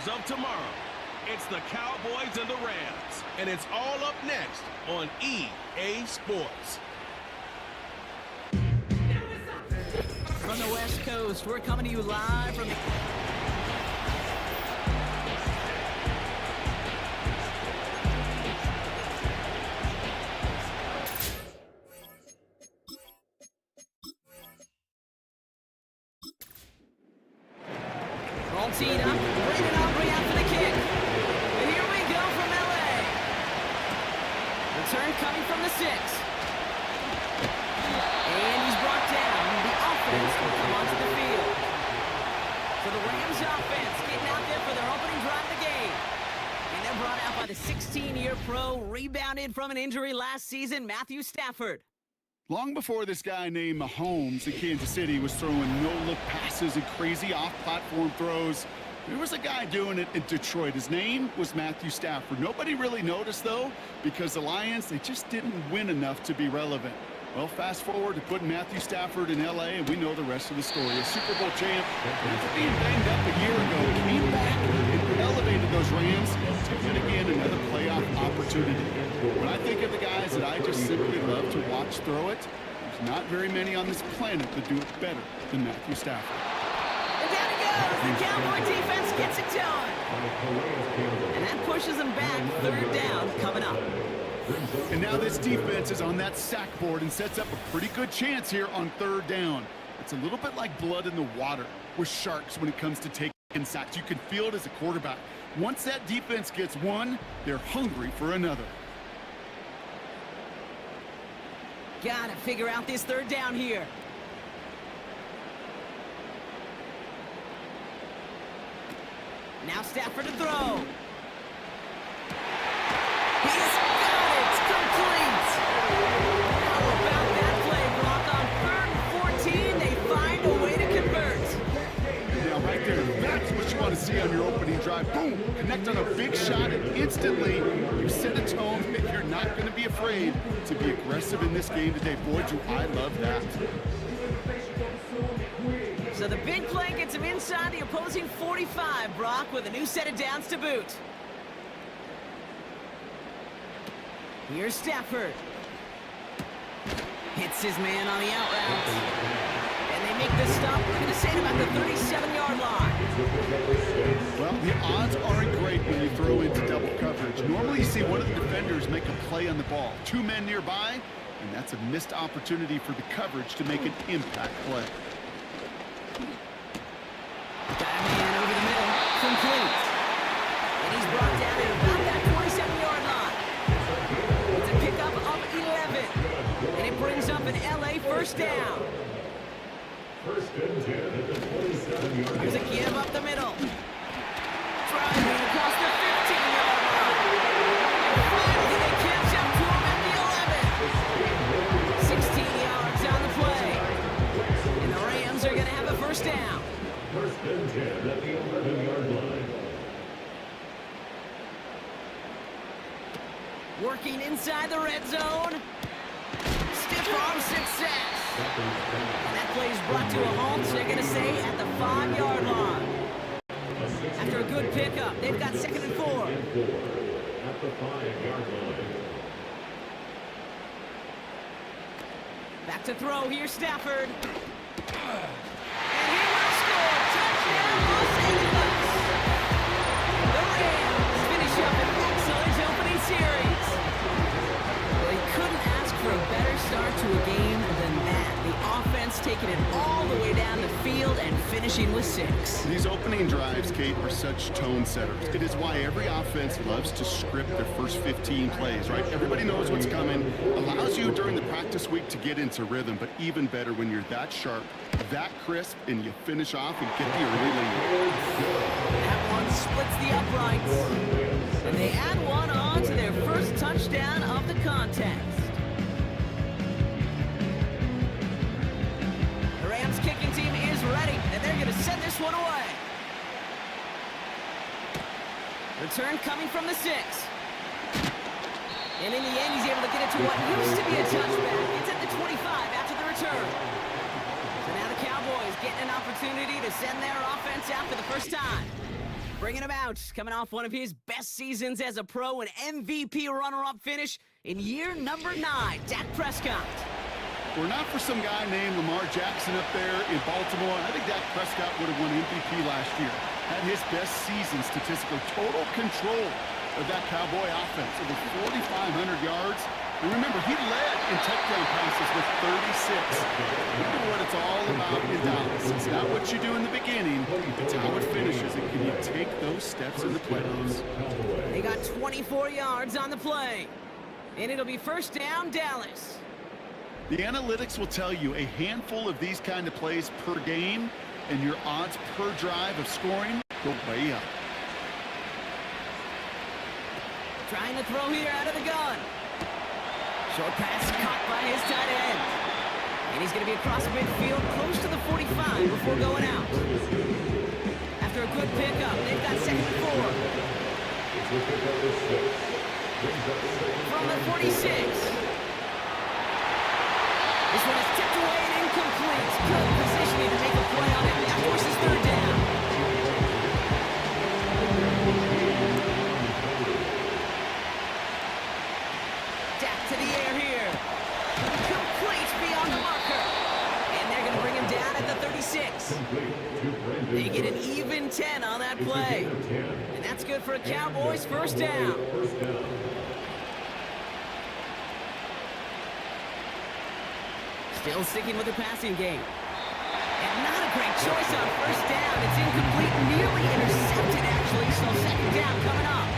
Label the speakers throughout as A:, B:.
A: Stars of tomorrow. It's the Cowboys and the Rams, and it's all up next on EA Sports.
B: From the West Coast, we're coming to you live from the... All teed up, Brandon Aubrey out for the kick. And here we go from LA. Return coming from the 6. And he's brought down. The offense will come onto the field. So the Rams offense getting out there for their opening drive of the game. And they're brought out by the 16-year pro, rebounded from an injury last season, Matthew Stafford.
C: Long before this guy named Mahomes in Kansas City was throwing no-look passes and crazy off-platform throws, there was a guy doing it in Detroit. His name was Matthew Stafford. Nobody really noticed, though, because the Lions, they just didn't win enough to be relevant. Well, fast forward to putting Matthew Stafford in L.A., and we know the rest of the story. A Super Bowl champ, after being banged up a year ago, came back and elevated those Rams to win again another playoff opportunity. When I think of the guys that I just simply love to watch throw it, there's not very many on this planet that do it better than Matthew Stafford.
B: And down he goes. The Cowboy defense gets it done. And that pushes them back. 3rd down coming up.
C: And now this defense is on that sack board and sets up a pretty good chance here on 3rd down. It's a little bit like blood in the water with Sharks when it comes to taking sacks. You can feel it as a quarterback. Once that defense gets one, they're hungry for another.
B: Gotta figure out this 3rd down here. Now Stafford to throw. He's got it. Complete. How about that play, Brock? On 3rd and 14, they find a way to convert.
C: Now right there, that's what you want to see on your opening drive. Boom, connect on a big shot, and instantly you set a tone that you're not going to be afraid to be aggressive in this game today. Boy, do I love that.
B: So the big play gets him inside the opposing 45, Brock, with a new set of downs to boot. Here's Stafford. Hits his man on the out route. And they make this stop, we're going to say, at about the 37-yard line.
C: Well, the odds aren't great when you throw into double coverage. Normally you see one of the defenders make a play on the ball. 2 men nearby, and that's a missed opportunity for the coverage to make an impact play.
B: Got a man over the middle. Complete. And he's brought down at about that 27-yard line. It's a pickup of 11. And it brings up an LA 1st down. Here's a give up the middle. Driving across the 15-yard line. And finally they catch up to him at the 11. 16 yards on the play. And the Rams are going to have a 1st down.
D: 1st and 10 at the 11-yard line.
B: Working inside the red zone. Stiff arm success. And that play is brought to a halt, so they're going to say at the 5-yard line. After a good pickup, they've got 2nd and 4.
D: At the 5-yard line.
B: Back to throw. Here's Stafford. And he will score. Touchdown, Los Angeles. The Rams finish up an excellent opening series. Well, he couldn't ask for a better start to a game than that. The offense taking it all the way down the field and finishing with 6.
C: These opening drives, Kate, are such tone setters. It is why every offense loves to script their first 15 plays, right? Everybody knows what's coming. Allows you during the practice week to get into rhythm, but even better when you're that sharp, that crisp, and you finish off and get the early lead.
B: That one splits the uprights. And they add one on to their first touchdown of the contest. The Rams kicking team is ready, and they're going to send this one away. Return coming from the 6. And in the end, he's able to get it to what used to be a touchback. It's at the 25 after the return. So now the Cowboys getting an opportunity to send their offense out for the first time. Bringing him out, coming off one of his best seasons as a pro, an MVP runner-up finish in year number 9, Dak Prescott.
C: Were not for some guy named Lamar Jackson up there in Baltimore, I think Dak Prescott would have won MVP last year. Had his best season statistically. Total control of that Cowboy offense. Over 4,500 yards. And remember, he led in touchdown passes with 36. Look at what it's all about in Dallas. It's not what you do in the beginning, it's how it finishes. And can you take those steps in the playoffs?
B: They got 24 yards on the play. And it'll be first down, Dallas.
C: The analytics will tell you a handful of these kind of plays per game, and your odds per drive of scoring go way up.
B: Trying to throw here out of the gun. Short pass caught by his tight end. And he's going to be across midfield close to the 45 before going out. After a good pickup, they've got second and 4. From the 46. This one is tipped away and incomplete. Good positioning to make a play on it. That forces third down. Dak to the air here. Complete beyond the marker. And they're going to bring him down at the 36. They get an even 10 on that play. And that's good for a Cowboys first down. Still sticking with the passing game. And not a great choice on first down. It's incomplete, nearly intercepted, actually, so second down coming up.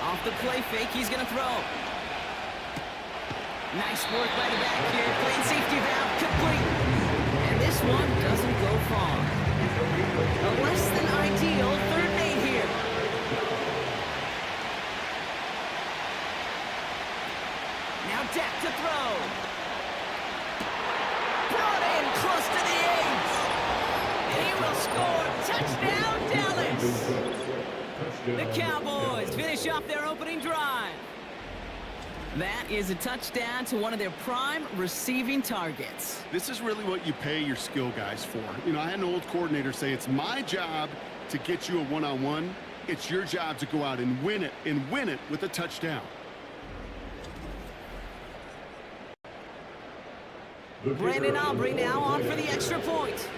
B: Off the play fake, he's going to throw. Nice work by the back here. Playing safety valve complete. And this one doesn't go far. A less than ideal third and 8 here. Now Dak to throw. Brought in close to the 8. And he will score. Touchdown, Dallas. The Cowboys finish off their opening drive. That is a touchdown to one of their prime receiving targets.
C: This is really what you pay your skill guys for. You know, I had an old coordinator say, it's my job to get you a one-on-one. It's your job to go out and win it with a touchdown.
B: Brandon Aubrey now on for the extra point.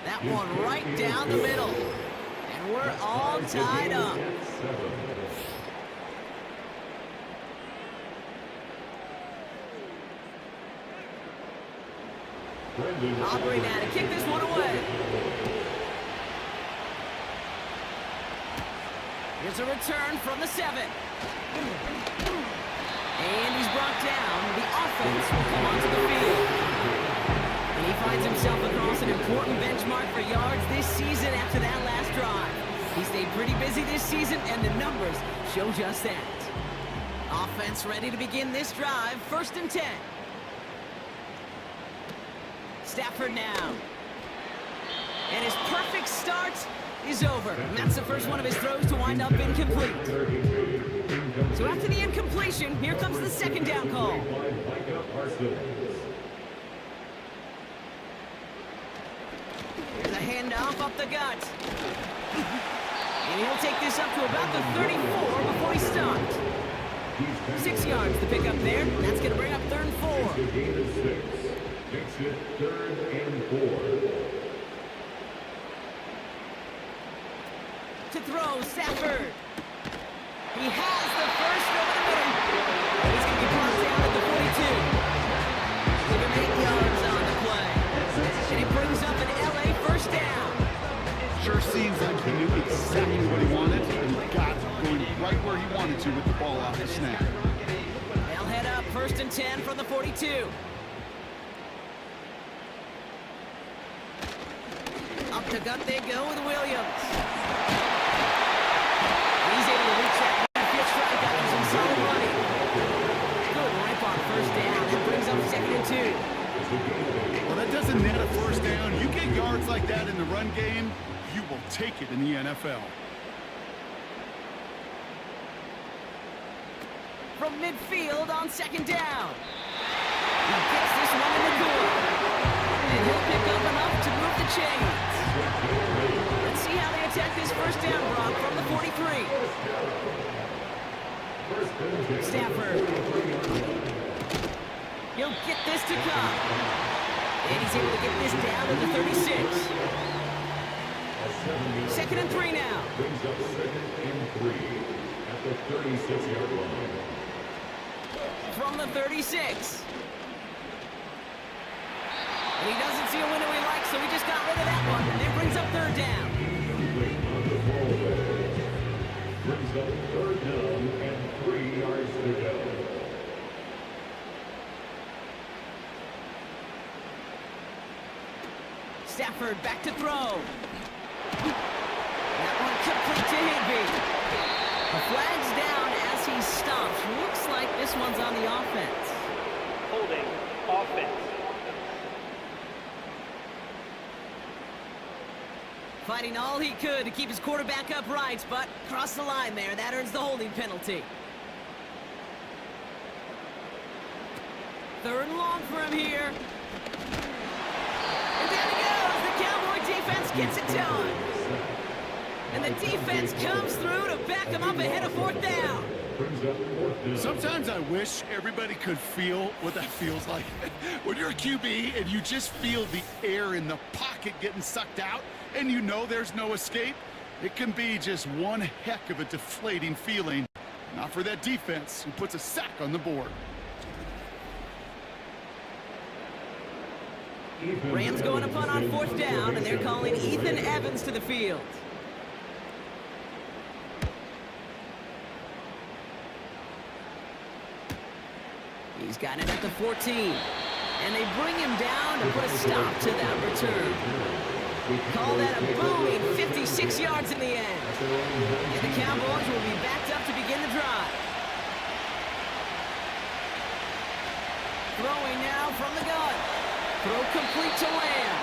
B: That one right down the middle. And we're all tied up. Aubrey now to kick this one away. Here's a return from the 7. And he's brought down. The offense will come onto the field. And he finds himself across an important benchmark for yards this season after that last drive. He stayed pretty busy this season, and the numbers show just that. Offense ready to begin this drive. First and 10. Stafford now. And his perfect start is over. And that's the first one of his throws to wind up incomplete. So after the incompletion, here comes the second down call. Here's a handoff up the gut. And he'll take this up to about the 34 before he stopped. 6 yards to pick up there. That's going to bring up third and 4.
D: Makes it third and 4.
B: To throw, Stafford. He has the first over the middle. He's going to be brought down at the 42. Give him 8 yards on the play. And he brings up an LA first down.
C: Sure seems like he knew exactly what he wanted, and he got going right where he wanted to with the ball off the snap.
B: They'll head up first and 10 from the 42. Up the gut they go with Williams. He's able to reach that midfield strike after some solid running. Good rip on first down. That brings up second and 2.
C: Well, that doesn't net a first down. You get yards like that in the run game, you will take it in the NFL.
B: from midfield on second down. He gets this one in the corner. And he'll pick up enough to move the chains. Let's see how they attack this first down, Brock, from the 43. Stafford. He'll get this to come. And he's able to get this down to the 36. Second and 3 now.
D: Brings up second and 3 at the 36-yard line.
B: From the 36. And he doesn't see a window he likes, so he just got rid of that one. And it brings up third down.
D: Brings up third down and 3 yards to go.
B: Stafford back to throw. That one complete to Higbee. The flag's down as he stops. Looks like this one's on the offense.
E: Holding offense.
B: Fighting all he could to keep his quarterback upright, but crossed the line there. That earns the holding penalty. Third and long for him here. And there he goes. The Cowboy defense gets it done. And the defense comes through to back him up ahead of fourth down.
C: Sometimes I wish everybody could feel what that feels like. When you're a QB and you just feel the air in the pocket getting sucked out and you know there's no escape, it can be just one heck of a deflating feeling. Not for that defense who puts a sack on the board.
B: Rams going to punt on fourth down, and they're calling Ethan Evans to the field. He's got it at the 14. And they bring him down to put a stop to that return. Call that a booming 56 yards in the end. And the Cowboys will be backed up to begin the drive. Throwing now from the gun. Throw complete to Lamb.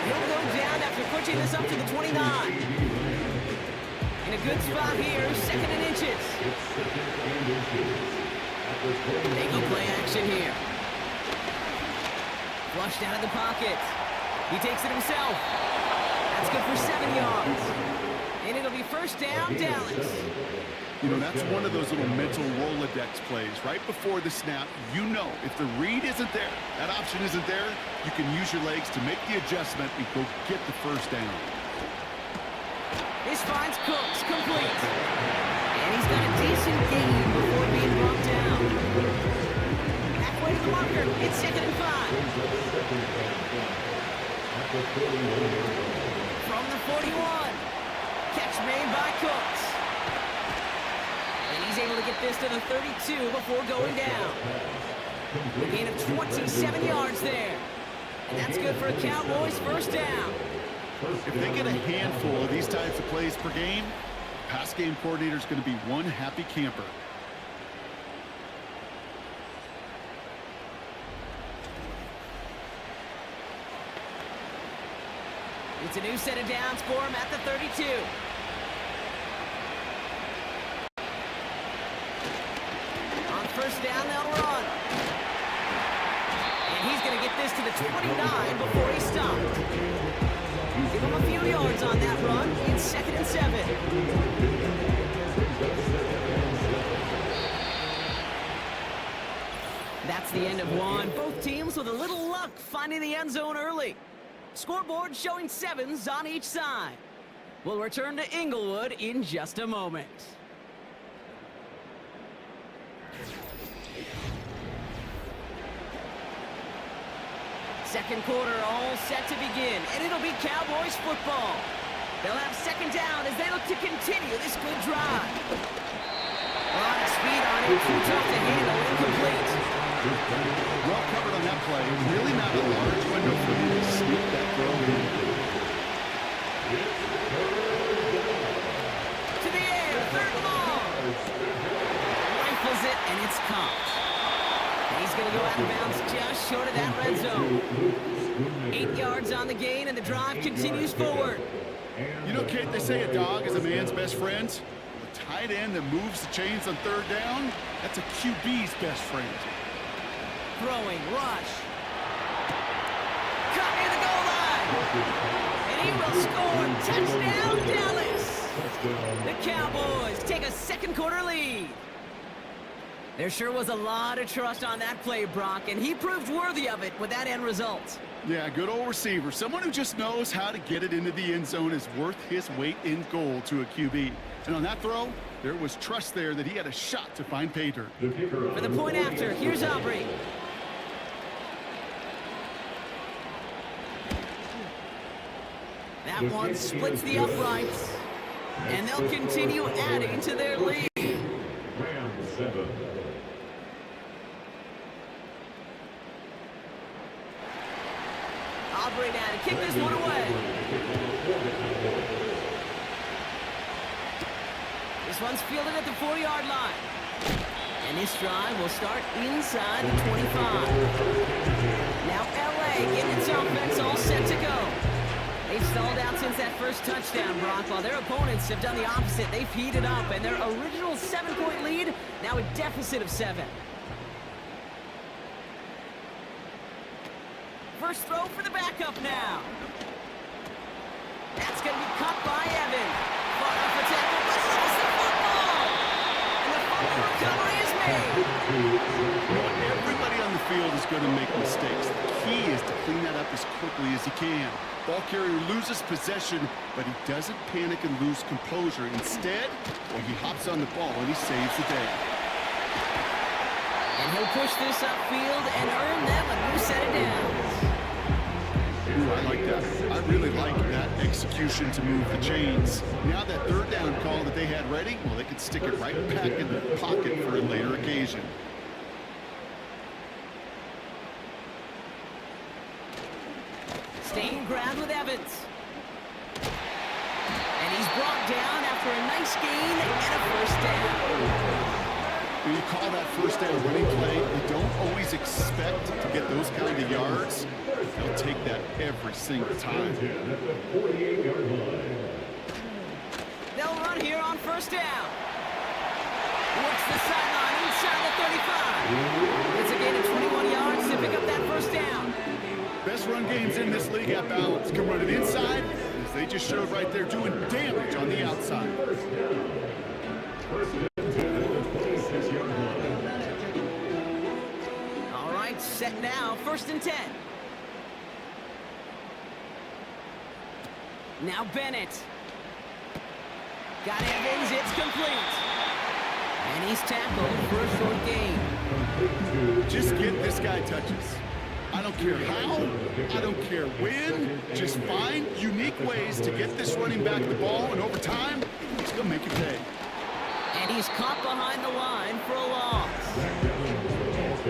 B: He'll go down after pushing this up to the 29. In a good spot here, second and inches. They go play action here. Flushed out of the pocket. He takes it himself. That's good for 7 yards. And it'll be first down, Dallas.
C: You know, that's one of those little mental Rolodex plays. Right before the snap, you know if the read isn't there, that option isn't there, you can use your legs to make the adjustment and go get the first down.
B: This finds Cooks complete. And he's got a decent gain before being brought down. Halfway to the marker, it's second and 5. From the 41. Catch made by Cooks. And he's able to get this to the 32 before going down. A gain of 27 yards there. And that's good for a Cowboys first down.
C: If they get a handful of these types of plays per game, pass game coordinator is going to be one happy camper.
B: It's a new set of downs for him at the 32. On first down, they'll run. And he's going to get this to the 29 before he stopped. Give him a few yards on that run. It's second and 7. That's the end of one. Both teams with a little luck finding the end zone early. Scoreboard showing 7s on each side. We'll return to Inglewood in just a moment. Second quarter all set to begin, and it'll be Cowboys football. They'll have second down as they look to continue this good drive. A lot of speed on it, too tough to handle, incomplete.
C: Well covered on that play. Really not a large window for him to sneak that throw in.
B: To the air, third and long. Rifles it, and it's caught. And he's going to go out of bounds just short of that red zone. 8 yards on the gain, and the drive continues forward.
C: You know, Kate, they say a dog is a man's best friend. tight end that moves the chains on third down, that's a QB's best friend.
B: Throwing, rush. Caught near the goal line. And he will score. Touchdown, Dallas. The Cowboys take a second quarter lead. There sure was a lot of trust on that play, Brock, and he proved worthy of it with that end result.
C: Yeah, good old receiver. Someone who just knows how to get it into the end zone is worth his weight in gold to a QB. And on that throw, there was trust there that he had a shot to find pay dirt.
B: For the point after, here's Aubrey. That one splits the uprights, and they'll continue adding to their lead.
D: Rams 7.
B: Aubrey now to kick this one away. This one's fielded at the 4-yard line. And this drive will start inside the 25. Now LA getting its offense all set to go. They've stalled out since that first touchdown, Brock, while their opponents have done the opposite. They've heated up, and their original 7-point lead, now a deficit of 7. First throw for the backup now. That's going to be caught by Evan. Far off the tackle, but he lost the football. And the fumble recovery is made.
C: Everybody on the field is going to make mistakes. The key is to clean that up as quickly as he can. Ball carrier loses possession, but he doesn't panic and lose composure. Instead, he hops on the ball and he saves the day.
B: And he'll push this upfield and earn them a new set of downs.
C: Ooh, I like that. I really like that execution to move the chains. Now that third down call that they had ready, well, they could stick it right back in the pocket for a later occasion.
B: Staying grab with Evans. And he's brought down after a nice gain and a first down.
C: When you call that first down running play, you don't always expect to get those kind of yards. They'll take that every single time.
B: They'll run here on first down. Works the sideline inside the 35. It's a gain of 21 yards to pick up that first down.
C: Best run games in this league at balance. Can run it inside, as they just showed right there, doing damage on the outside.
B: All right, set now, 1st and 10. Now Bennett. Got Evans, it's complete. And he's tackled for a short gain.
C: Just get this guy touches. I don't care how, I don't care when, just find unique ways to get this running back the ball, and over time, he's going to make you pay.
B: And he's caught behind the line for a loss.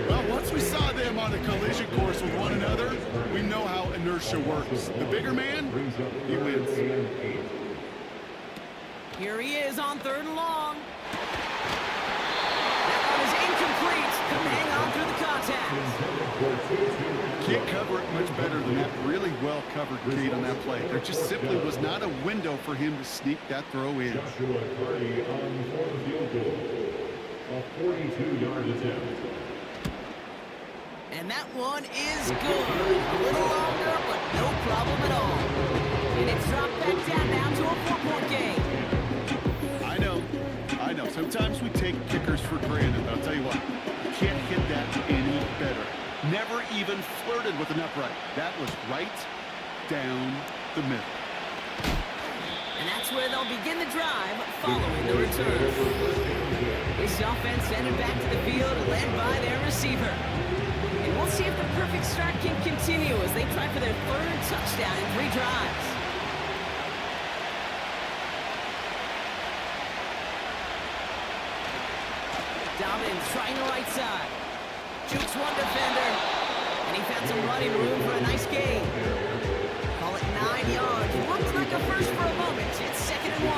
C: Well, once we saw them on a collision course with one another, we know how inertia works. The bigger man, he wins.
B: Here he is on 3rd and long. That one is incomplete. Couldn't hang on through the contact.
C: Can't cover it much better than that really well-covered gate on that play. There just simply was not a window for him to sneak that throw in.
D: Joshua Carty on for the field goal. A 42-yard attempt.
B: And that one is good. A little longer, but no problem at all. And it's dropped back down now to a 4-point game.
C: I know. Sometimes we take kickers for granted. I'll tell you what, you can't hit that any better. Never even flirted with an upright. That was right down the middle.
B: And that's where they'll begin the drive following the return. This offense ended back to the field led by their receiver. And we'll see if the perfect start can continue as they try for their 3rd touchdown in 3 drives. Dobbins trying the right side. Jukes one defender. And he found some running room for a nice gain. Call it 9 yards. Looked like a first for a moment. It's 2nd and 1.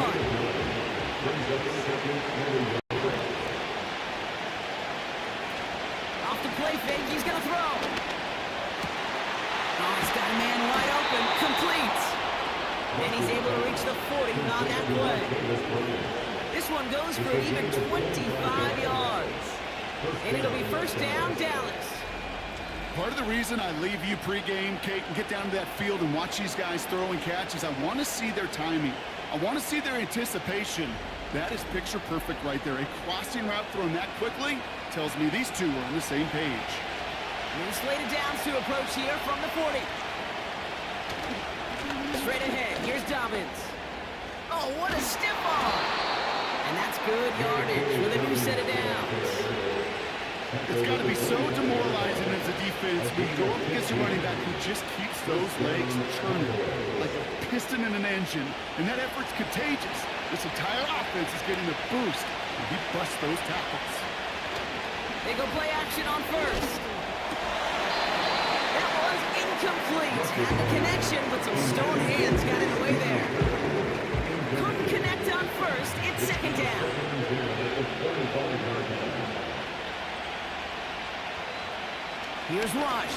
B: Off the play fake. He's going to throw. Oh, he's got a man wide open. Complete. And he's able to reach the 40 on that play. This this one goes for an even 25 yards. And it'll be first down, Dallas.
C: Part of the reason I leave you pregame, Kate, and get down to that field and watch these guys throw and catch is I want to see their timing. I want to see their anticipation. That is picture perfect right there. A crossing route thrown that quickly tells me these two are on the same page.
B: New slated downs to approach here from the 40. Straight ahead, here's Dobbins. Oh, what a stiff arm! And that's good yardage with a new set of downs.
C: It's got to be so demoralizing as a defense when you go up against a running back who just keeps those legs churning like a piston in an engine, and that effort's contagious. This entire offense is getting a boost, and he busts those tackles.
B: They go play action on first. That was incomplete. Had the connection, but some stone hands got in the way there. Couldn't connect on first. It's second down. Here's Rush.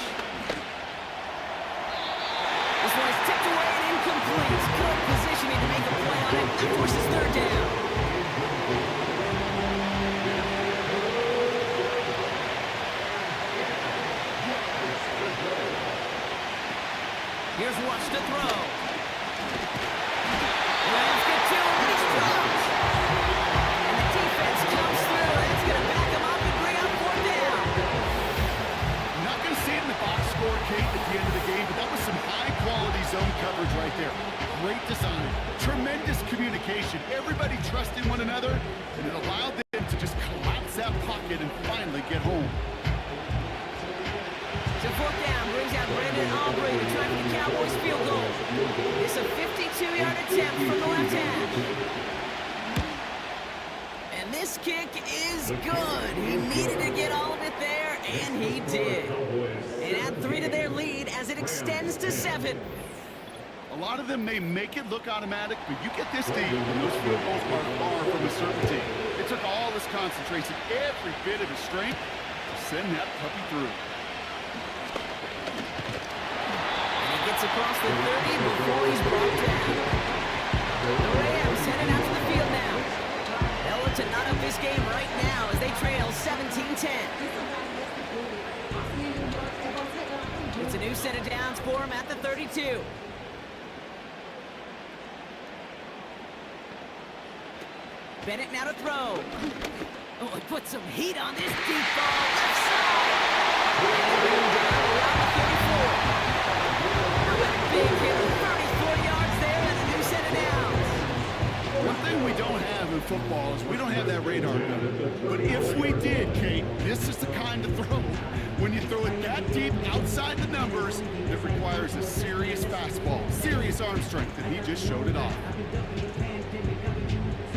B: This one is tipped away and incomplete. Good positioning to make a play on it. That forces third down. Here's Rush to throw. Rams get two, and he's dropped. And the defense comes through, and it's going to back him up and bring up fourth down.
C: Not going to see it in the box score, Kate, at the end of the game, but that was some high-quality zone coverage right there. Great design, tremendous communication, everybody trusting one another, and it allowed them to just collapse that pocket and finally get home.
B: So fourth down brings out Brandon Aubrey to try for the Cowboys field goal. It's a 52-yard attempt from the left hash. And this kick is good. He needed to get all of it there, and he did. And add 3 to their lead as it extends to 7.
C: A lot of them may make it look automatic, but you get this deep, and those field goals are far from a certainty. It took all his concentration, every bit of his strength, to send that puppy through.
B: Gets across the 30 before he's brought down. The Rams heading out to the field now. They'll look to knot up this game right now as they trail 17-10. It's a new set of downs for him at the 32. Bennett now to throw. Oh, he put some heat on this deep ball. Left side. Around the 34. Big hit, 34 yards there, and a new set of downs.
C: One thing we don't have in football is we don't have that radar gun. But if we did, Kate, this is the kind of throw. When you throw it that deep outside the numbers, it requires a serious fastball, serious arm strength, and he just showed it off.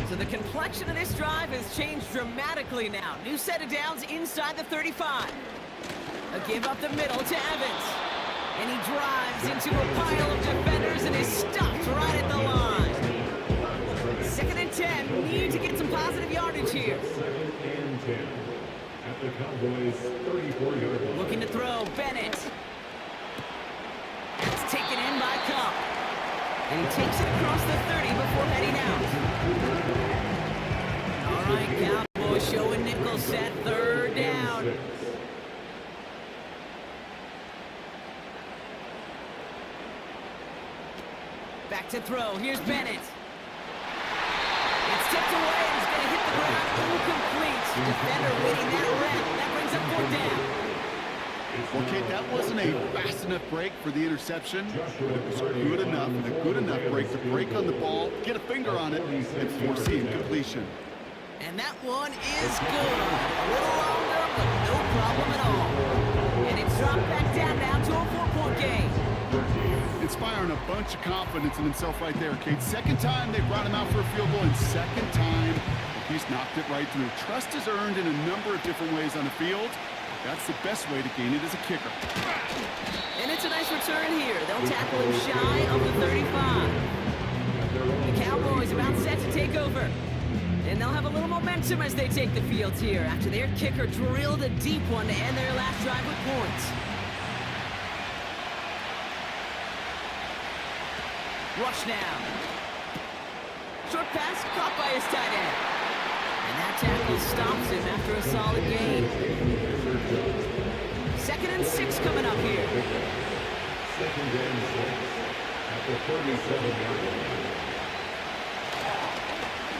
B: So the complexion of this drive has changed dramatically now. New set of downs inside the 35. A give up the middle to Evans. And he drives into a pile of defenders and is stopped right at the line. 2nd and 10. Need to get some positive yardage here.
D: 2nd and 10 at the Cowboys' 34-yard line.
B: Looking to throw, Bennett. That's taken in by Cup. And he takes it across the 30 before heading out. All right, Cowboys showing nickel set, 3rd down. Back to throw. Here's Bennett. It's tipped away and he's going to hit the ground. Incomplete. Defender waiting that rep. That brings up 4th down.
C: Well, Kate, that wasn't a fast enough break for the interception, but it was good enough and a good enough break to break on the ball, get a finger on it, and force the incompletion.
B: And that one is good. A little longer, but no problem at all. And it's dropped back down now to a 4-point game.
C: Inspiring a bunch of confidence in himself right there, Kate. 2nd time they brought him out for a field goal, and 2nd time he's knocked it right through. Trust is earned in a number of different ways on the field. That's the best way to gain it as a kicker.
B: And it's a nice return here. They'll tackle him shy of the 35. The Cowboys about set to take over. And they'll have a little momentum as they take the field here after their kicker drilled a deep one to end their last drive with points. Rush now. Short pass caught by his tight end. that tackle stops him after a solid gain. 2nd and 6 coming up here.
D: 2nd and 6 at the 37-yard line.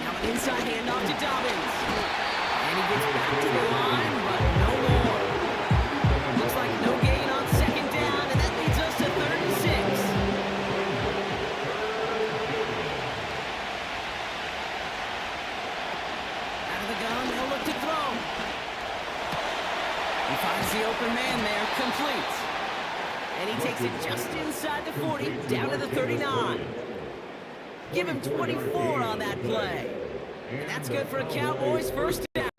B: Now an inside handoff to Dobbins. And he gets back to the line, but no more. Looks like no gain on 2nd down, and that leads us to 3rd and 6. Out of the gun, they'll look to throw. He finds the open man there, complete. And he takes it just inside the 40, down to the 39. Give him 24 on that play. And that's good for a Cowboys first down.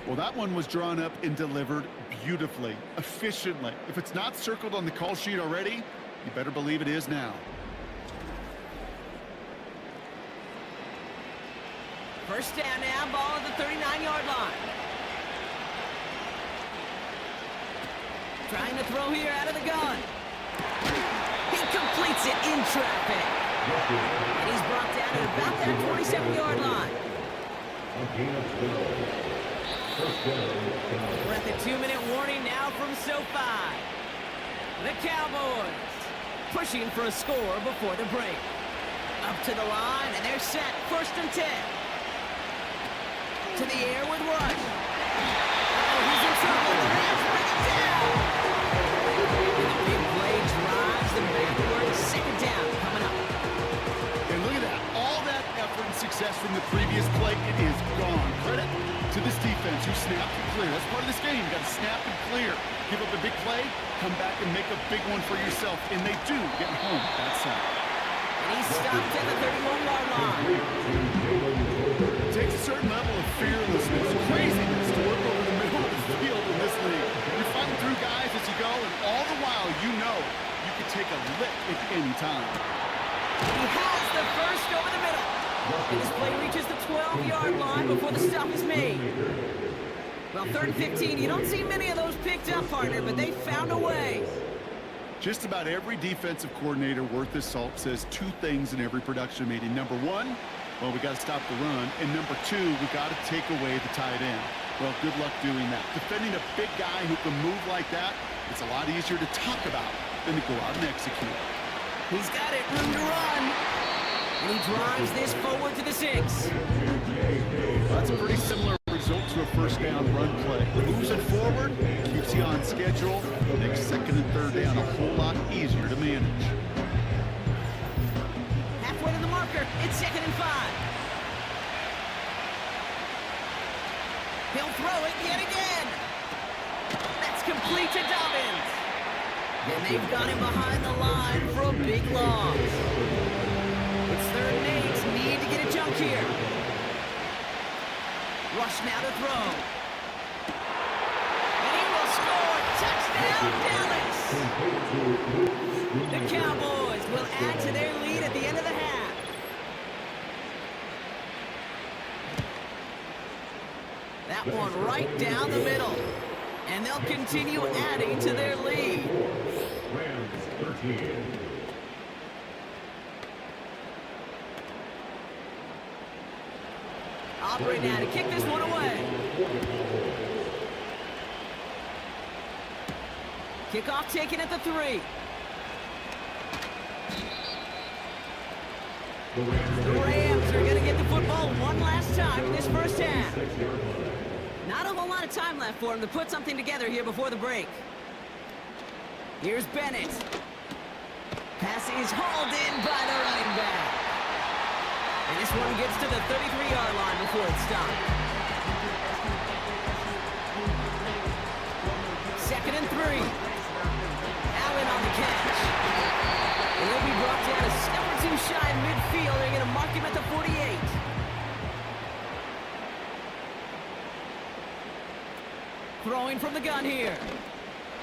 C: Well, that one was drawn up and delivered beautifully, efficiently. If it's not circled on the call sheet already, you better believe it is now.
B: First down now, ball at the 39-yard line. Trying to throw here out of the gun. He completes it in traffic. And he's brought down at about that 27-yard line. We're at the 2-minute warning now from SoFi. The Cowboys pushing for a score before the break. Up to the line, and they're set. 1st and 10. To the air with Rush. Oh, he's in trouble. The Rams bring it down. And the big play drives them backwards. 2nd down coming up.
C: And look at that. All that effort and success from the previous play, it is gone. Credit to this defense who snapped and clear. That's part of this game. You got to snap and clear. Give up a big play, come back and make a big one for yourself. And they do get home that sack.
B: And he's stopped at the 31-yard line.
C: It takes a certain level of fearlessness, craziness to work over the middle of the field in this league. You're fighting through guys as you go, and all the while you know you can take a lick at any time.
B: He has the first over the middle. And this play reaches the 12-yard line before the stop is made. Well, 3rd and 15, you don't see many of those picked up, partner, but they found a way.
C: Just about every defensive coordinator worth his salt says 2 things in every production meeting. Number 1, well, we got to stop the run. And number 2, we got to take away the tight end. Well, good luck doing that. Defending a big guy who can move like that, it's a lot easier to talk about than to go out and execute.
B: He's got it, room to run. And he drives this forward to the 6.
C: That's a pretty similar result to a first down run play. Moves it forward, keeps you on schedule, makes 2nd and 3rd down a whole lot easier to manage.
B: Halfway to the marker, it's 2nd and 5. He'll throw it yet again. That's complete to Dobbins. And they've got him behind the line for a big loss. It's 3rd and 8. Need to get a jump here. Rush now to throw. And he will score. Touchdown, Dallas. The Cowboys will add to their lead at the end of the half. That one right down the middle. And they'll continue adding to their lead.
D: Rams 13.
B: Operate now to kick this one away. Kickoff taken at the 3. The Rams are going to get the football one last time in this first half. Not a whole lot of time left for him to put something together here before the break. Here's Bennett. Pass is hauled in by the running back. And this one gets to the 33-yard line before it's stopped. 2nd and 3. Allen on the catch. And he'll be brought down a step or 2 shy of midfield. They're going to mark him at the 48. Throwing from the gun here.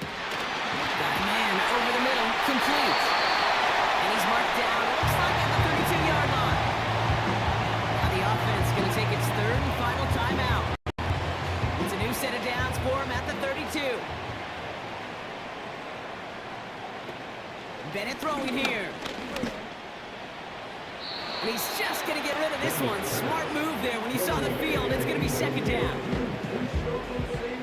B: Got a man over the middle, complete. And he's marked down, looks like at the 32-yard line. Now the offense going to take its 3rd and final timeout. It's a new set of downs for him at the 32. Bennett throwing here. And he's just going to get rid of this one. Smart move there when you saw the field. It's going to be second down.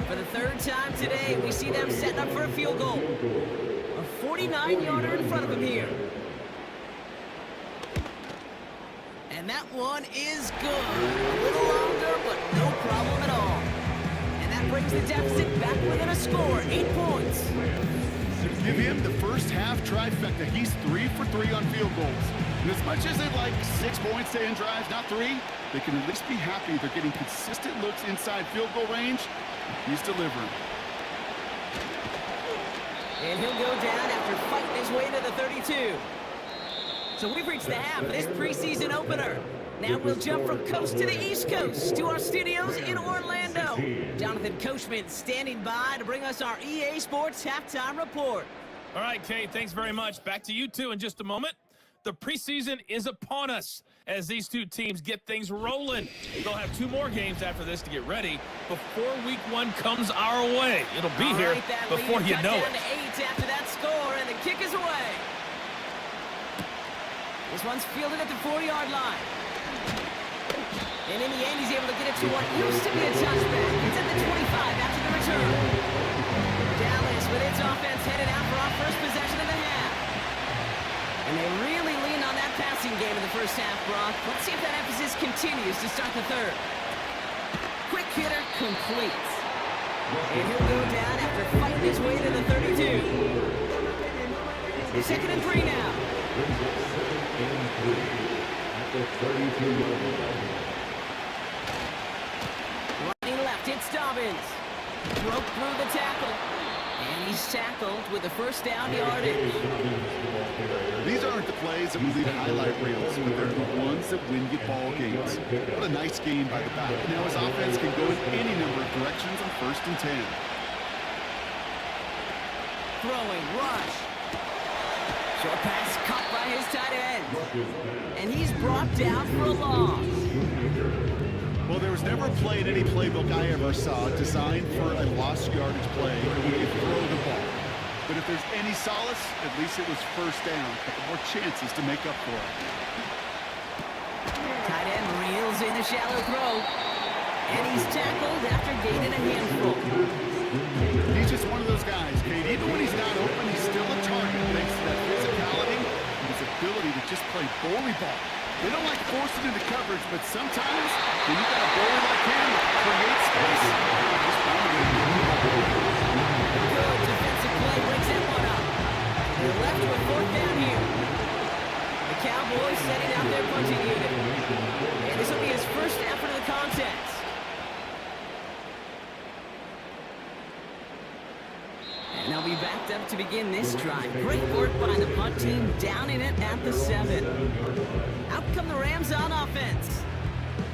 B: For the third time today, we see them setting up for a field goal. A 49-yarder in front of him here. And that one is good. A little longer, but no problem at all. And that brings the deficit back within a score, 8 points.
C: Give him the first half trifecta. He's 3 for 3 on field goals. And as much as they'd like 6 points to end drives, not 3, they can at least be happy they're getting consistent looks inside field goal range. He's delivering.
B: And he'll go down after fighting his way to the 32. So we've reached the half of this preseason opener. Now we'll jump from coast to the East Coast to our studios in Orlando. Jonathan Coachman standing by to bring us our EA Sports halftime report.
F: All right, Kay, thanks very much. Back to you two in just a moment. The preseason is upon us as these two teams get things rolling. They'll have 2 more games after this to get ready before week 1 comes our way. It'll be here before you know it.
B: Down to 8 after that score, and the kick is away. This one's fielded at the 4-yard line. And in the end, he's able to get it to what used to be a touchback. It's at the 25 after the return. Dallas with its offense headed out for our first possession of the half. And they really leaned on that passing game in the first half, Brock. Let's see if that emphasis continues to start the third. Quick hitter completes. And he'll go down after fighting his way to the 32. 2nd and 3 now. Running left, it's Dobbins. Broke through the tackle. And he's tackled with the first down yardage.
C: These aren't the plays that we leave highlight reels, but they're the ones that win you ball games. What a nice game by the back. Now his offense can go in any number of directions on 1st and 10.
B: Throwing, rush. Short pass caught by his tight end. And he's brought down for a loss.
C: Well, there was never a play in any playbook I ever saw designed for a lost yardage play where you throw the ball. But if there's any solace, at least it was first down. A couple more chances to make up for it.
B: Tight end reels in a shallow throw. And he's tackled after gaining a handful.
C: He's just one of those guys, Kate. Even when he's not open, he's still a target thanks to that physicality and his ability to just play bully ball. They don't like forcing into coverage, but sometimes when you got a bully like him, create space.
B: Good defensive play breaks that one up. They're left with 4th down here. The Cowboys setting out their punting unit. And this will be his first effort of the contest. And they'll be backed up to begin this drive. Great work by the punt team, downing it at the 7. Out come the Rams on offense.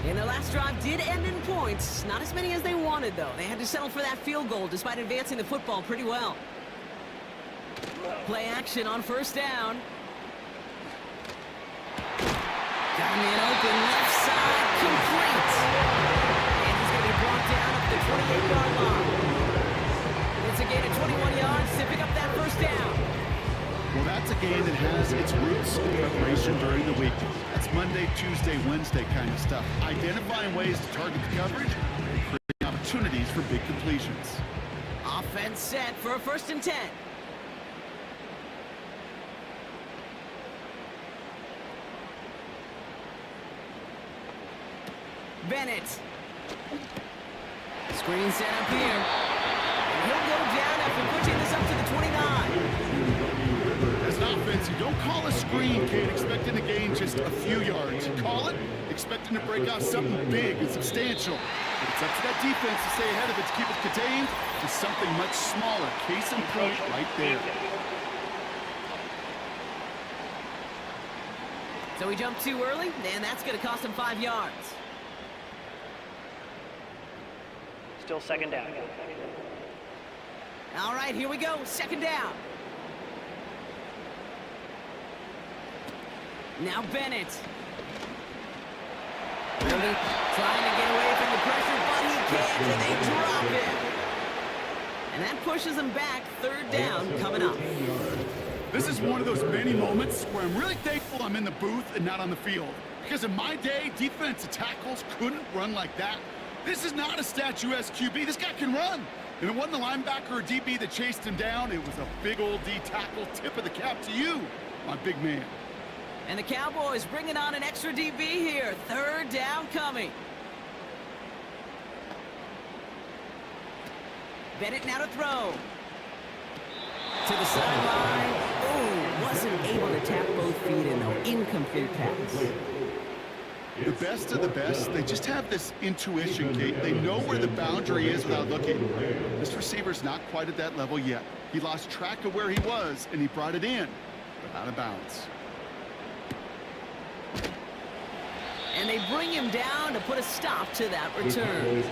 B: And their last drive did end in points. Not as many as they wanted, though. They had to settle for that field goal despite advancing the football pretty well. Play action on 1st down. Got a man open, left side, complete. And he's going to be brought down up the 28-yard line. It's a gain of 21 yards to pick up that 1st down.
C: Well, that's a game that has its roots in preparation during the week. That's Monday, Tuesday, Wednesday kind of stuff. Identifying ways to target the coverage and creating opportunities for big completions.
B: Offense set for a 1st and 10. Bennett. Screen set up here. And he'll go down after pushing this up to the 29.
C: As an offense, you don't call a screen, Kate, expecting to gain just a few yards. You call it expecting to break out something big and substantial. But it's up to that defense to stay ahead of it, to keep it contained to something much smaller. Case in point right there.
B: So he jumped too early, and that's going to cost him 5 yards.
E: Still 2nd down.
B: All right, here we go. 2nd down. Now Bennett. Really trying to get away from the pressure, but he can't, and they drop it. And that pushes them back. 3rd down coming up.
C: This is one of those many moments where I'm really thankful I'm in the booth and not on the field. Because in my day, defensive tackles couldn't run like that. This is not a statuesque QB. This guy can run. And it wasn't the linebacker or DB that chased him down. It was a big old D tackle. Tip of the cap to you, my big man.
B: And the Cowboys bringing on an extra DB here. Third down coming. Bennett now to throw. To the sideline. Oh, wasn't able to tap both feet in, though. Incomplete pass.
C: The best of the best, they just have this intuition, Kate. They know where the boundary is without looking. This receiver's not quite at that level yet. He lost track of where he was, and he brought it in, but out of bounds.
B: And they bring him down to put a stop to that return.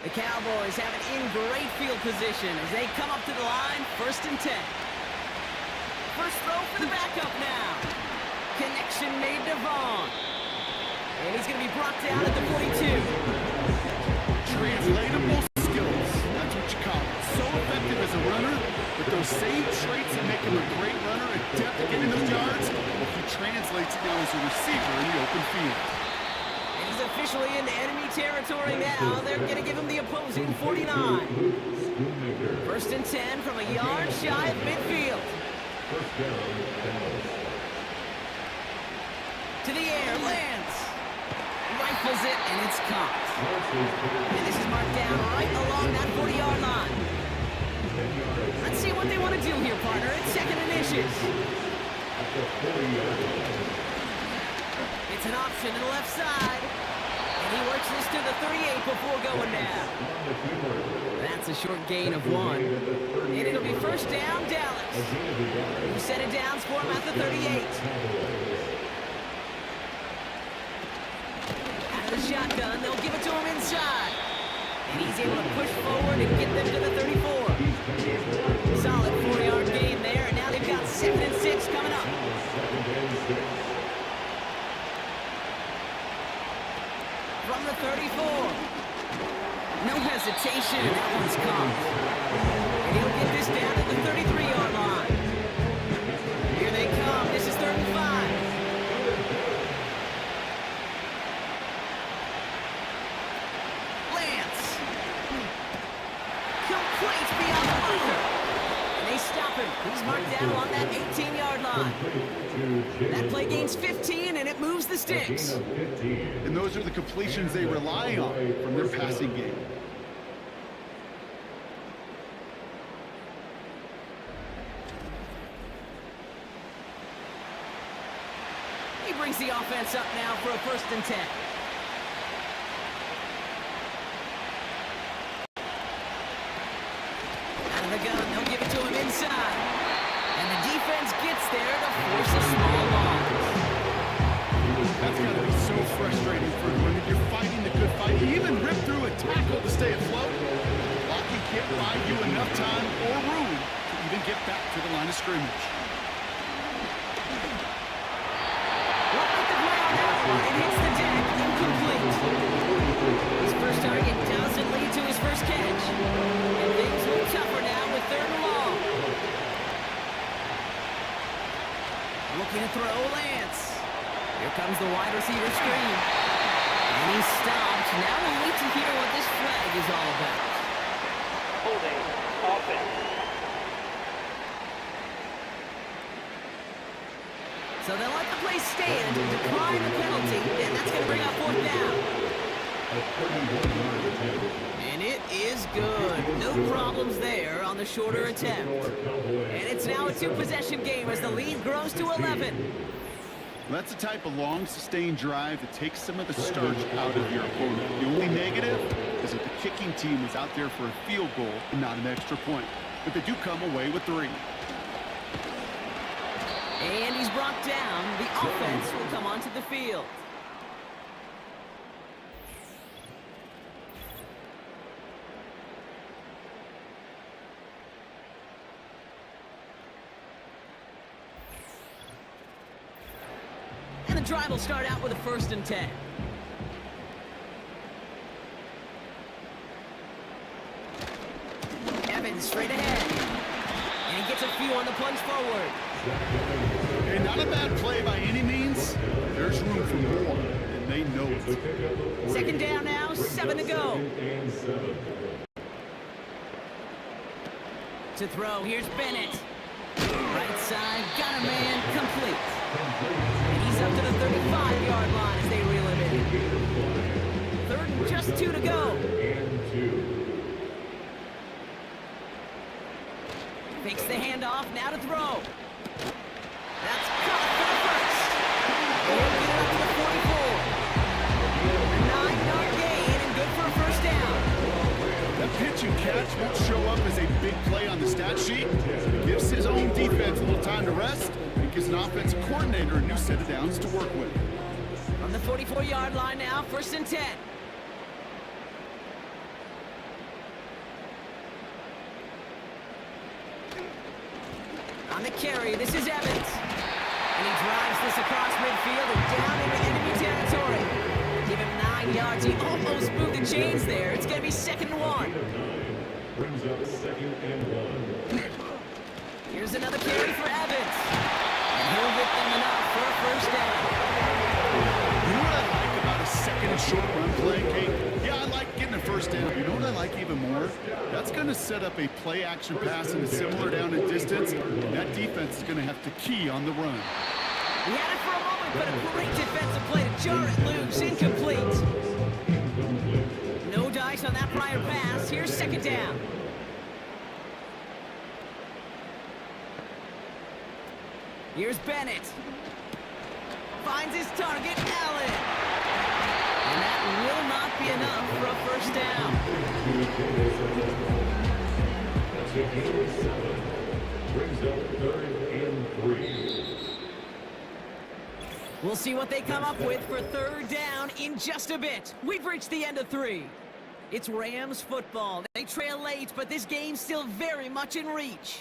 B: The Cowboys have it in great field position as they come up to the line, 1st and 10. First throw for the backup now. Connection made to Vaughn. And he's going to be brought down at the 42.
C: Translatable skills. That's what you call it. So effective as a runner, but those same traits that make him a great runner, adept at getting those yards, well, he translates it now as a receiver in the open field.
B: He's officially in enemy territory now. They're going to give him the opposing 49. 1st and 10 from a yard shy of midfield. To the air, lands. Rifles it, and it's caught. And this is marked down right along that 40-yard line. Let's see what they want to do here, partner. It's 2nd and inches. It's an option to the left side. And he works this to the 38 before going down. That's a short gain of 1. And it'll be 1st down, Dallas. Who set it down for him at the 38. Out of the shotgun, they'll give it to him inside. And he's able to push forward and get them to the 34. Solid 4-yard gain there. And now they've got 2nd and 6 coming up. From the 34. No hesitation. That one's caught. And he'll get this down to the 33-yard line. Here they come. This is 3rd and 5. Lance. Complete beyond the marker. And they stop him. He's marked down along that 18-yard line. That play gains 15, and it moves the sticks.
C: And those are the completions they rely on from their passing game.
B: He brings the offense up now for a 1st and 10. Out of the gun, they'll give it to him inside. And the defense gets there to force a small loss.
C: That's got to be so frustrating for him when you're fighting the good fight. You even rip through a tackle to stay afloat. Blocking can't buy you enough time or room to even get back to the line of scrimmage.
B: What with the ground now? It hits the deck, incomplete. His first target doesn't lead to his first catch. And things look tougher now with 3rd and long. Looking to throw Lance. Here comes the wide receiver screen. And he's stopped. Now we'll wait to hear what this flag is all about.
E: Holding. Offense.
B: So they'll let the play stand, decline the penalty, and that's going to bring up 4th down. And it is good. No problems there on the shorter attempt. And it's now a 2-possession game as the lead grows to 11.
C: Well, that's the type of long, sustained drive that takes some of the starch out of your opponent. The only negative is that the kicking team is out there for a field goal and not an extra point. But they do come away with 3.
B: And he's brought down. The offense will come onto the field. And the drive will start out with a 1st and 10. Evans straight ahead. And he gets a few on the punch forward.
C: And not a bad play by any means. There's room for more, and they know it.
B: 2nd down now, 7 to go. To throw, here's Bennett. Right side, got a man, complete. And he's up to the 35-yard line as they reel him in. 3rd and just 2 to go. Fakes the handoff, now to throw. That's caught for the 1st. He'll get it up to the 44. 9-yard gain and good for a 1st down.
C: That pitch and catch won't show up as a big play on the stat sheet. It gives his own defense a little time to rest and gives an offensive coordinator a new set of downs to work with.
B: From the 44-yard line now, 1st and 10. On the carry, this is Evans. And he drives this across midfield and down into enemy territory. Give him 9 yards. He almost moved the chains there. It's going to be 2nd and 1.
D: Brings up 2nd and 1.
B: Here's another carry for Evans. And he'll get them enough for a 1st down.
C: You know what I like about a 2nd and short run play, Kate? Yeah, I like getting a 1st down. You know what I like even more? That's going to set up a play-action pass in a similar down and distance, and that defense is going to have to key on the run.
B: He had it for a moment, but a great defensive play to jar it loose. Incomplete. No dice on that prior pass. Here's 2nd down. Here's Bennett. Finds his target, Allen. And that will not be enough for a 1st down.
D: Brings up 3rd and 3.
B: We'll see what they come up with for 3rd down in just a bit. We've reached the end of 3. It's Rams football. They trail late, but this game's still very much in reach.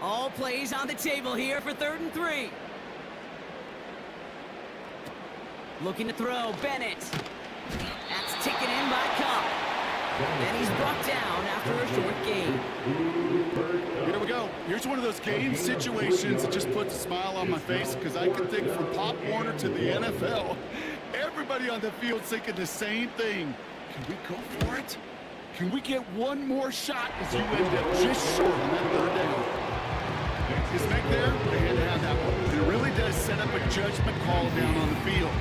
B: All plays on the table here for 3rd and 3. Looking to throw, Bennett. That's taken in by Cup. And he's brought down after a short gain.
C: Here we go. Here's one of those game situations that just puts a smile on my face because I can think from Pop Warner to the NFL. Everybody on the field's thinking the same thing. Can we go for it? Can we get one more shot as you end up just short on that 3rd down? His neck there, they had to have that one. And it really does set up a judgment call down on the field.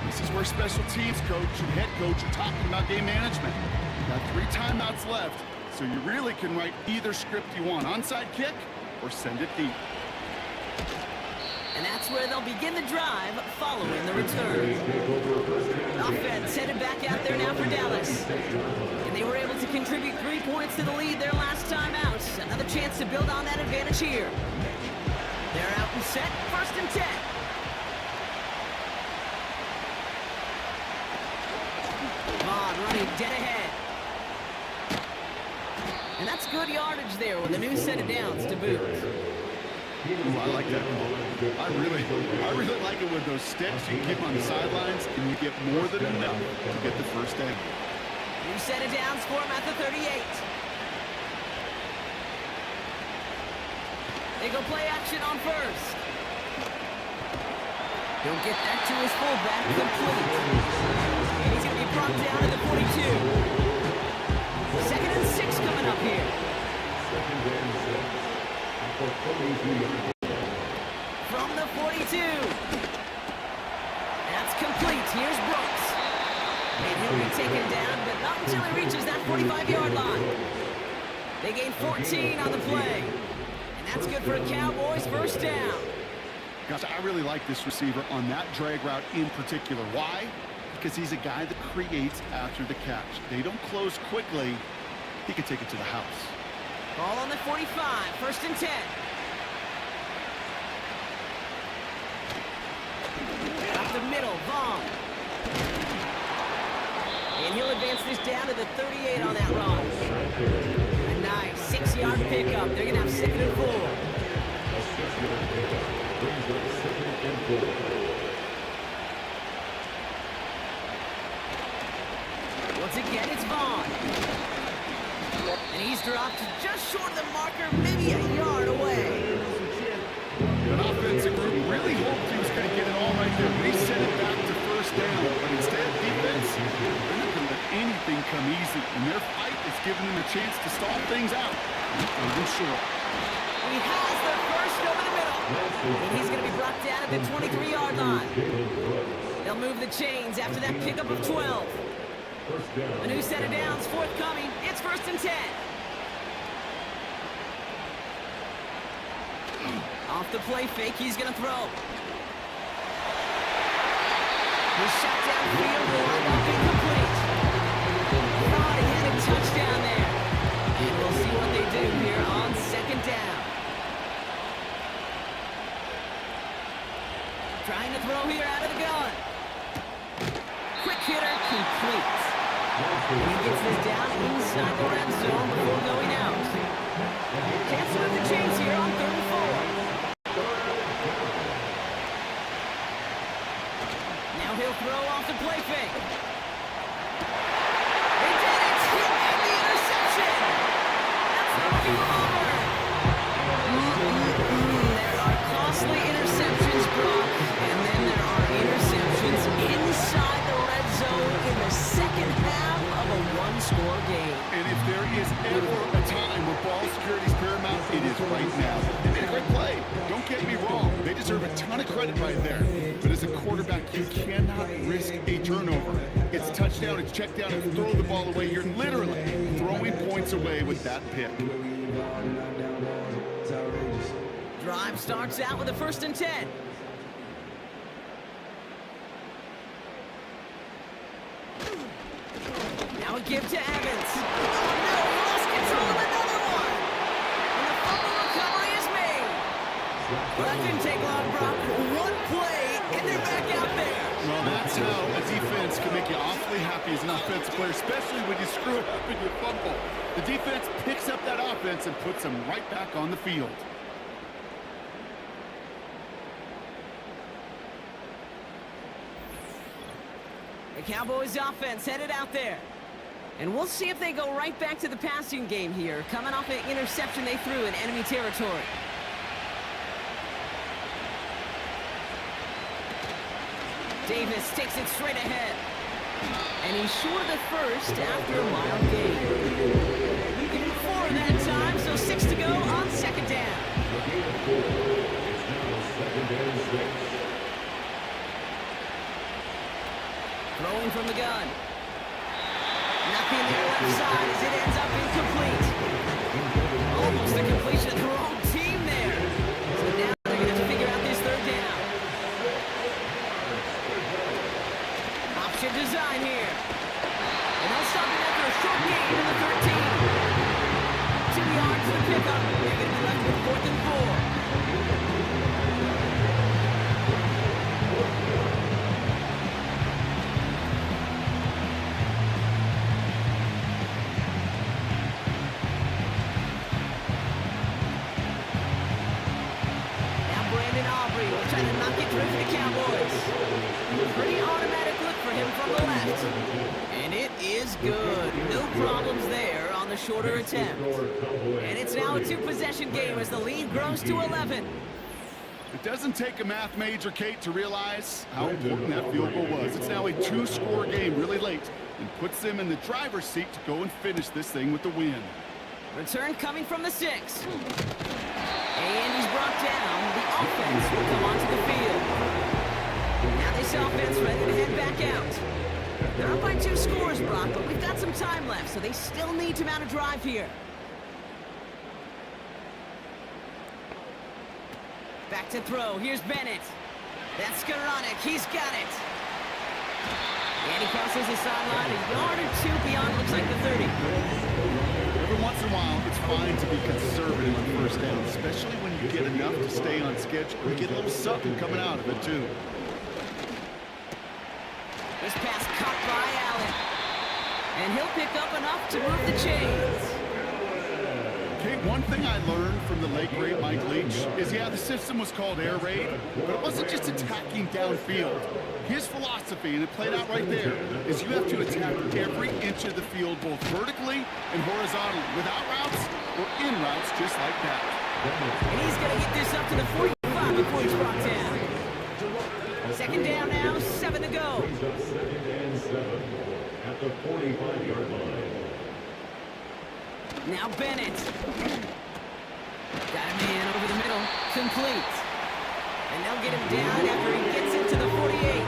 C: This is where special teams coach and head coach are talking about game management. You got 3 timeouts left, so you really can write either script you want. Onside kick or send it deep.
B: And that's that's where they'll begin the drive following the return. Offense headed back out there now for Dallas. And they were able to contribute 3 points to the lead their last time out. Another chance to build on that advantage here. They're out and set, 1st and 10. Vaughn running dead ahead. And that's good yardage there with a new set of downs to boot.
C: Ooh, I like that. I really like it with those steps you keep on the sidelines, and you get more than enough to get the first down.
B: New set of downs for him at the 38. They go play action on 1st. He'll get that to his fullback, complete. And he's going to be brought down at the 42. 2nd and 6 coming up here. From the 42. That's complete. Here's Brooks. And he'll be taken down, but not until he reaches that 45-yard line. They gain 14 on the play. And that's good for a Cowboys 1st down.
C: Gosh, I really like this receiver on that drag route in particular. Why? Because he's a guy that creates after the catch. They don't close quickly. He can take it to the house.
B: Ball on the 45, 1st and 10. Up the middle, Vaughn. And he'll advance this down to the 38 on that run. A nice 6-yard pickup. They're going to have 2nd and 4. Once again, it's Vaughn. And he's dropped just short of the marker, maybe a yard away.
C: An offensive group really hoped he was going to get it all right there. They sent it back to 1st down, but instead, defense, they're not going to let anything come easy. And their fight is giving them a chance to stall things out. They're short.
B: He has the 1st over the middle. And he's going to be brought down at the 23-yard line. They'll move the chains after that pickup of 12. A new set of downs forthcoming. It's 1st and 10. Off the play fake, he's going to throw. The shot downfield will end up incomplete. Thought he had a touchdown there. And we'll see what they do here on 2nd down. Trying to throw here out of the gun. Quick hitter, complete. He gets this down inside the red zone before going out. Chance to move the chains here on 3rd and 4. Now he'll throw off the play fake. He did it! He made the interception! That's the rookie Palmer! There are costly interceptions, Brock. And then there are interceptions inside the red zone in the 2nd half of a 1-score game.
C: And if there is ever a time where ball security is paramount, it is right now. They made a great play. Don't get me wrong. They deserve a ton of credit right there. But as a quarterback, you cannot risk a turnover. It's touchdown, it's check down, and throw the ball away. You're literally throwing points away with that pick.
B: Drive starts out with a 1st and 10. Now a give to Evans. Oh no, he lost control of another one. And the fumble recovery is made. Well, that didn't take long, Brock. 1 play, and they're back out there.
C: Well, that's how a defense can make you awfully happy as an offensive player, especially when you screw up and you fumble. The defense picks up that offense and puts them right back on the field.
B: The Cowboys offense headed out there. And we'll see if they go right back to the passing game here, coming off an interception they threw in enemy territory. Davis takes it straight ahead. And he's short of the 1st after a wild game. Give him 4 that time, so 6 to go on 2nd down. Throwing from the gun. Knocking the left side as it ends up incomplete. Almost a completion of the wrong team there. So now they're going to have to figure out this 3rd down. Brandon Aubrey will try to knock it through for the Cowboys. Pretty automatic look for him from the left. And it is good. No problems there on the shorter attempt. And it's now a two-possession game as the lead grows to 11.
C: It doesn't take a math major, Kate, to realize how important that field goal was. It's now a two-score game really late and puts them in the driver's seat to go and finish this thing with the win.
B: Return coming from the 6. And he's brought down. The offense will come onto the field. Now this offense ready to head back out. They're up by 2 scores, Brock, but we've got some time left, so they still need to mount a drive here. Back to throw. Here's Bennett. That's Skoranek. He's got it. And he crosses the sideline a yard or 2 beyond, looks like the 30.
C: Every once in a while, it's fine to be conservative on first down, especially when you get enough to stay on schedule. You get a little something coming out of it, too.
B: This pass caught by Allen. And he'll pick up enough to move the chains.
C: Kate, one thing I learned from the late great Mike Leach is, yeah, the system was called air raid, but it wasn't just attacking downfield. His philosophy, and it played out right there, is you have to attack every inch of the field, both vertically and horizontally, without routes or in routes, just like that.
B: And he's going to get this up to the 45 before he's brought down. Second down now, 7 to go.
D: Second and 7 at the 45-yard line.
B: Now Bennett. Got a man over the middle. Complete. And they'll get him down after he gets into the 48.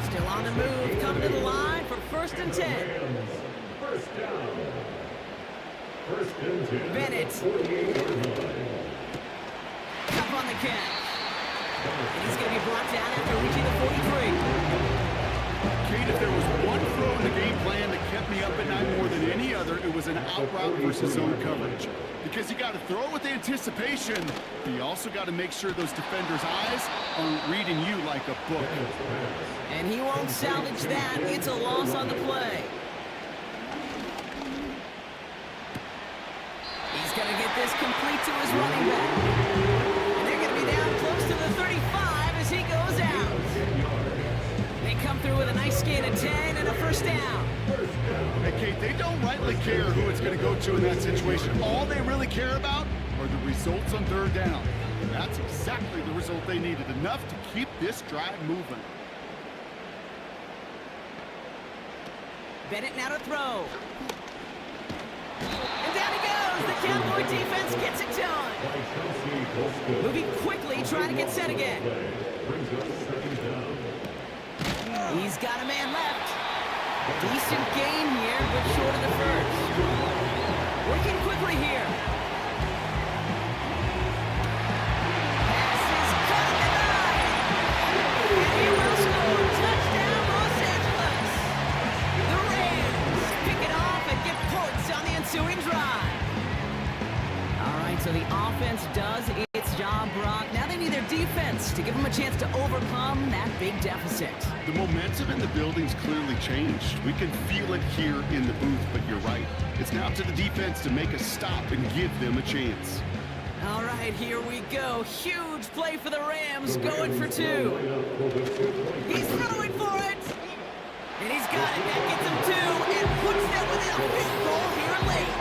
B: Still on the move, coming to the line for 1st and 10.
D: First down. First and 10.
B: Bennett.
D: 48-yard line.
B: Up on the catch. And he's going to be brought down after reaching the 43.
C: Kate, if there was one throw in the game plan that kept me up at night more than any other, it was an out route versus zone coverage. Because you got to throw with anticipation, but you also got to make sure those defenders' eyes aren't reading you like a book.
B: And he won't salvage that. It's a loss on the play. He's going to get this complete to his running back. And they're going to be down close to the 35 as he goes out. They come through with a nice gain of 10 and a 1st down.
C: Hey, Kate, they don't rightly care who it's going to go to in that situation. All they really care about are the results on 3rd down. And that's exactly the result they needed, enough to keep this drive moving.
B: Bennett now to throw. And down he goes. The Cowboy defense gets it done. Moving quickly, trying to get set again. He's got a man left. Decent gain here, but short of the 1st. Working quickly here. Pass is cut and denied. And he will score. Touchdown, Los Angeles. The Rams pick it off and get points on the ensuing drive. All right, so the offense does its job, Brock. Now they need their defense to give them a chance to overcome that big deficit.
C: The momentum in the building's clearly changed. We can feel it here in the booth, but you're right. It's now to the defense to make a stop and give them a chance.
B: All right, here we go. Huge play for the Rams, going for 2. He's throwing for it. And he's got it. That gets him 2 and puts them within a field goal here late.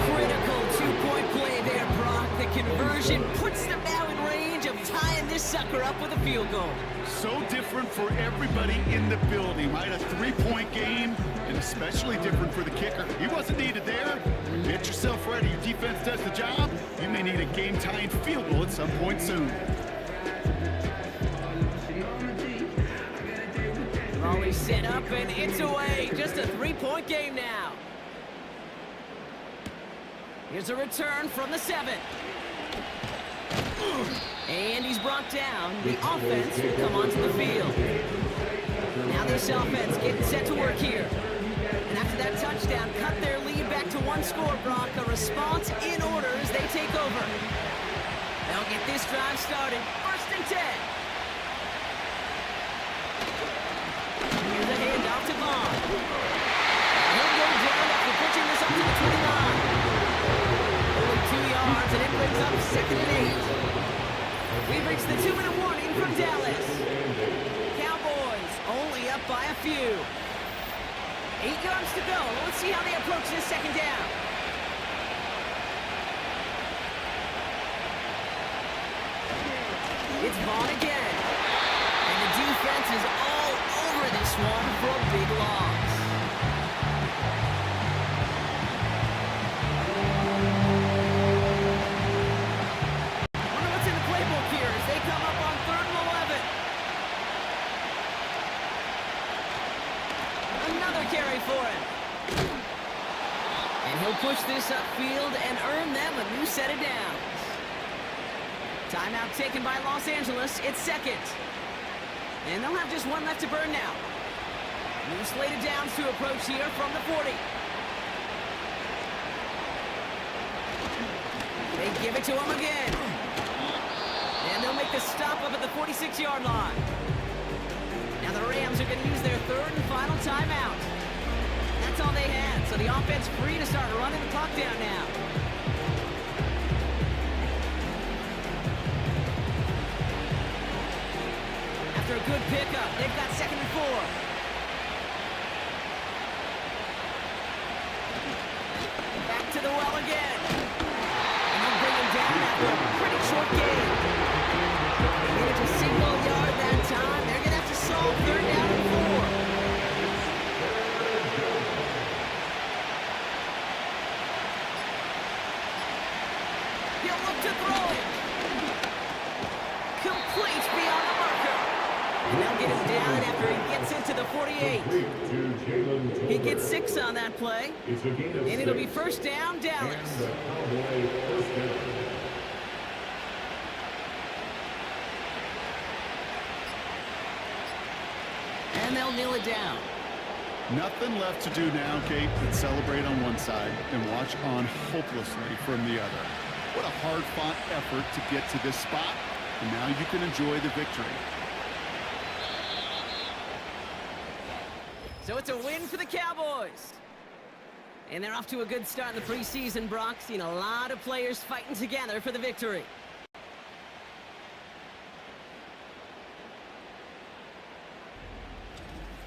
B: Critical 2-point play there, Brock. The conversion puts them now in range of tying this sucker up with a field goal.
C: So different for everybody in the building, right? A 3-point game, and especially different for the kicker. He wasn't needed there. Get yourself ready. Your defense does the job. You may need a game-tying field goal at some point soon.
B: Always set up, and it's away. Just a 3-point game now. Here's a return from the 7. And he's brought down. The offense will come onto the field. Now this offense getting set to work here. And after that touchdown, cut their lead back to 1 score, Brock. A response in order as they take over. They'll get this drive started. 1st and 10. Here's a handoff to Vaughn. He'll go down after pitching this up to the 29. Only 2 yards, and it brings up 2nd and 8. breaks the 2-minute warning from Dallas. Cowboys only up by a few. 8 yards to go. Let's see how they approach this second down. It's Vaughn again. And the defense is all over this one for a big loss. Wonder what's in the playbook here as they come up on 3rd and 11. Another carry for him. And he'll push this upfield and earn them a new set of downs. Timeout taken by Los Angeles. It's 2nd. And they'll have just one left to burn now. New slate of downs to approach here from the 40. They give it to him again. And they'll make the stop up at the 46-yard line. Now the Rams are going to use their 3rd and final timeout. That's all they had, so the offense free to start running the clock down now. After a good pickup, they've got 2nd and 4. Back to the well again. And they'll bring him down after a pretty short game. They made it to single yard that time. They're going to have to solve 3rd down and 4. He'll look to throw it. Complete beyond the marker. And they'll get him down after he gets into the 48. He gets 6 on that play. And it'll be 1st down, Dallas. And they'll kneel it down.
C: Nothing left to do now, Kate, but celebrate on one side and watch on hopelessly from the other. What a hard-fought effort to get to this spot, and now you can enjoy the victory.
B: So it's a win for the Cowboys. And they're off to a good start in the preseason, Brock. Seen a lot of players fighting together for the victory.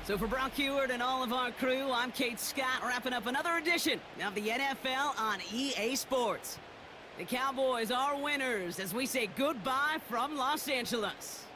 B: So for Brock Heward and all of our crew, I'm Kate Scott, wrapping up another edition of the NFL on EA Sports. The Cowboys are winners as we say goodbye from Los Angeles.